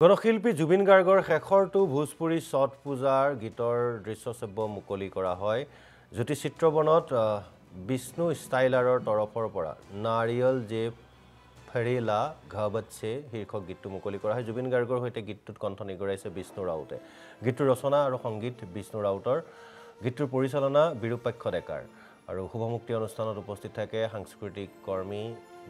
গণশিল্পী জুবিন গাৰ্গৰ শেষৰটো ভোজপুৰী ছট পূজাৰ গীতৰ দৃশ্যশ্ৰব্য মুকলি কৰা হয় জ্যোতিচিত্ৰবনত বিষ্ণু ষ্টাইলাৰৰ তৰফৰ পৰা নাৰিয়ল যে ফৰেলা ঘাবতছে শীৰ্ষক গীতটো মুকলি কৰা হয় জুবিন গাৰ্গৰ সৈতে গীতটোত কণ্ঠ নিগৰাইছে বিষ্ণু ৰাউতে গীতটোৰ ৰচনা আৰু সংগীত বিষ্ণু ৰাউতৰ গীতটোৰ পৰিচালনা বিৰূপাক্ষ ডেকাৰ আৰু শুভমুক্তি অনুষ্ঠানত উপস্থিত থাকে সাংস্কৃতিক কৰ্মী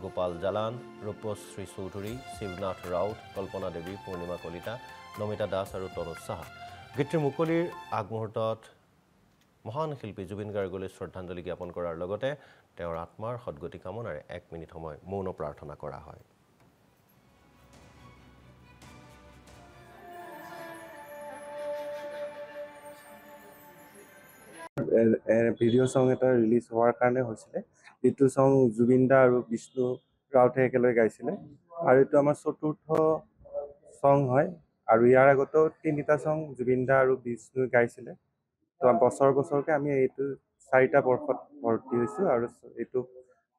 গোপাল জালান ৰূপশ্ৰী চৌধুৰী শিৱনাথ ৰাউত কল্পনা দেৱী পূৰ্ণিমা কলিতা নমিতা দাস আৰু তনুজ সাহা গীতটোৰ মুকলিৰ আগমুহূৰ্তত মহান শিল্পী জুবিন গাৰ্গলৈ শ্ৰদ্ধাঞ্জলি জ্ঞাপন কৰাৰ লগতে তেওঁৰ আত্মাৰ সদ্গতি কামনাৰে 1 মিনিট সময় মৌন প্ৰাৰ্থনা কৰা হয় ভিডিঅ' সং এটা ৰিলিজ হোৱাৰ কাৰণে হৈছিলে এইটো সং জুবিন দা আৰু বিষ্ণু ৰাউতে একেলগে গাইছিলে আৰু এইটো আমাৰ চতুৰ্থ সং হয় আৰু ইয়াৰ আগতেও 3টা সং জুবিন দা আৰু বিষ্ণু গাইছিলে তো বছৰকে আমি এইটো 4টা বৰ্ষত ভৰ্তি হৈছোঁ আৰু এইটো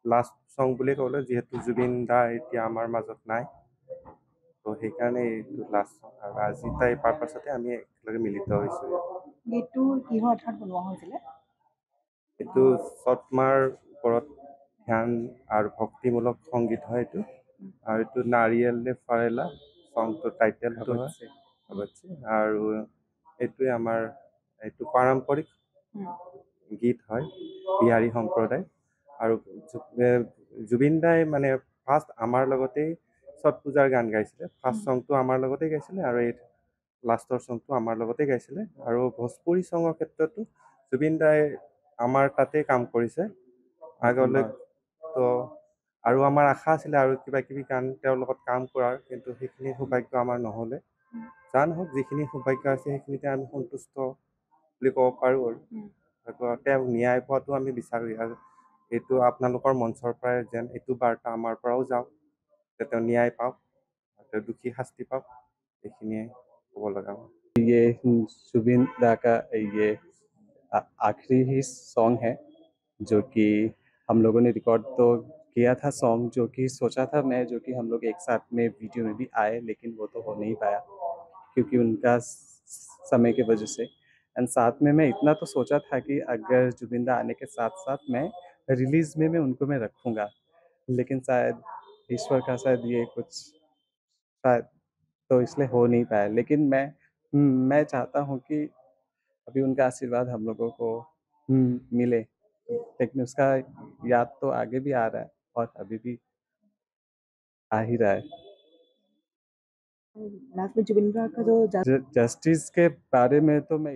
লাষ্ট সং বুলি ক'লে যিহেতু জুবিন দা এতিয়া আমাৰ মাজত নাই তো সেইকাৰণে এইটো লাষ্ট সং আৰু আজি তাই পাৰপাছতে আমি একেলগে মিলিত হৈছোঁ গীতটো কিহৰ আধাৰত বনোৱা হৈছিলে এইটো চটমাৰ ওপৰত ধ্যান আৰু ভক্তিমূলক সংগীত হয় এইটো আৰু এইটো নাৰিয়েল নে ফাৰেলা সংটোৰ টাইটেলটো হয় আৰু এইটোৱে আমাৰ এইটো পাৰম্পৰিক গীত হয় বিহাৰী সম্প্ৰদায় আৰু জুবিন দাই মানে ফাৰ্ষ্ট আমাৰ লগতেই ছট পূজাৰ গান গাইছিলে ফাৰ্ষ্ট সংটো আমাৰ লগতেই গাইছিলে আৰু এই লাষ্টৰ সংটো আমাৰ লগতেই গাইছিলে আৰু ভোজপুৰী চঙৰ ক্ষেত্ৰতো জুবিন দাই আমাৰ তাতে কাম কৰিছে আগলৈ তো আৰু আমাৰ আশা আছিলে আৰু কিবা কিবি গান তেওঁৰ লগত কাম কৰাৰ কিন্তু সেইখিনি সৌভাগ্য আমাৰ নহ'লে যা নহওক যিখিনি সৌভাগ্য আছে সেইখিনিতে আমি সন্তুষ্ট বুলি ক'ব পাৰোঁ আৰু তেওঁক ন্যায় পোৱাটো আমি বিচাৰোঁ আৰু এইটো আপোনালোকৰ মঞ্চৰ পৰাই যেন এইটো বাৰ্তা আমাৰ পৰাও যাওক যে তেওঁ ন্যায় পাওক তেওঁ দুখী শাস্তি পাওক এইখিনিয়ে ক'ব লগা ये जुबिन दा का ये आखिरी ही सॉन्ग है जो कि हम लोगों ने रिकॉर्ड तो किया था सॉन्ग जो कि सोचा था मैं जो कि हम लोग एक साथ में वीडियो में भी आए लेकिन वो तो हो नहीं पाया क्योंकि उनका समय के वजह से एंड साथ में मैं इतना तो सोचा था कि अगर जुबिंदा आने के साथ साथ मैं रिलीज में उनको मैं रखूँगा लेकिन शायद ईश्वर का शायद ये कुछ शायद तो इसलिए हो नहीं पाया लेकिन मैं चाहता हूँ कि अभी उनका आशीर्वाद हम लोगों को मिले लेकिन उसका याद तो आगे भी आ रहा है और अभी भी आ ही रहा है लास्ट में जुबिन गार्ग का जो जस्टिस के बारे में तो मैं